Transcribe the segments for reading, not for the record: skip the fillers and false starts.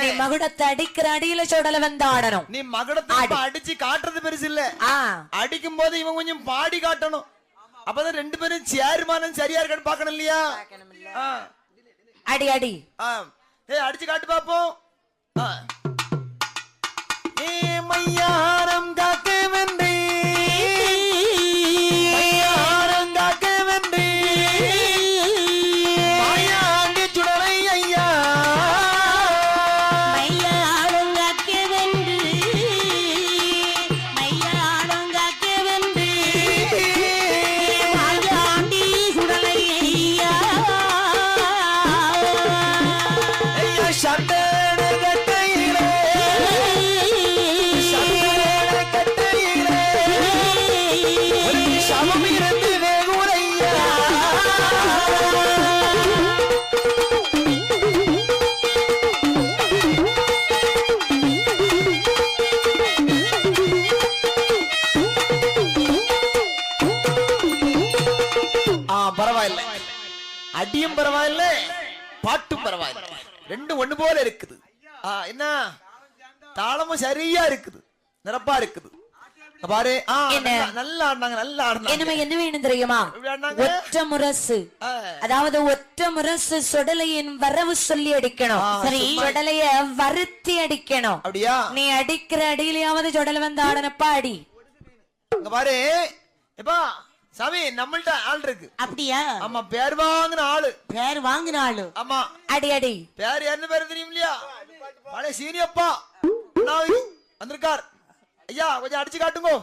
நீ மகுடத்தை அடிக்கிற அடியில சுடல வந்து ஆடணும். நீ மகுடத்தை அடிச்சு காட்டுறது பெருசு இல்ல, அடிக்கும் போது இவன் கொஞ்சம் பாடி காட்டணும். அப்பதான் ரெண்டு பேரும் சேர்மானம் சரியா இருக்கான்னு பாக்கணும் இல்லையா? அடி அடி அடிச்சு காட்டு பாப்போம். மையாரம் காக்க வென்றி மையாரம் காக்க வென்றி மாயாண்டி சுடலை ஐயா மையாரம் காக்க வென்றி மையாரம் காக்க வென்றி மாயாண்டி சுடலை ஐயா ஐயா சண்டை பரவாயில்லை, அடியும் பரவாயில்ல, பாட்டும் பரவாயில்ல, ரெண்டும் ஒண்ணு போல இருக்குது. என்ன தாளமும் சரியா இருக்குது, நிரப்பா இருக்குது. பாரு நல்லா ஆடுனாங்க, நல்லா ஆடுனாங்க. என்ன வேணும் தெரியுமா? ஒற்ற முரசு, அதாவது ஒற்ற முரசு சுடலையின் வரவு சொல்லி அடிக்கணும். சரி, சுடலைய வருத்தி அடிக்கணும். அப்படியா? நீ அடிக்கிற அடியிலையாவது சுடலை வந்து ஆடனப்பா அடி. பாரு எப்பா சாமி, நம்மள்ட்ட ஆள் இருக்கு. அப்படியா? ஆமா, பேர் வாங்கின ஆளு. பேர் வாங்கின ஆளு? ஆமா. அடி அடி. பேர் என்ன பேரு தெரியும் இல்லையா? பழைய சீனியப்பா வந்திருக்கார். ஐயா கொஞ்சம் அடிச்சு காட்டுங்க.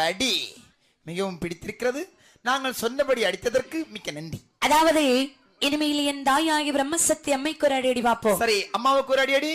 அடி மிகவும் பிடித்திருக்கிறது. நாங்கள் சொன்னபடி அடித்ததற்கு மிக்க நன்றி. அதாவது இனிமையில் என் தாயாகி பிரம்மசக்தி அம்மைக்கு ஒரு அடி அடி பார்ப்போம். சரி, அம்மாவுக்கு ஒரு அடி அடி.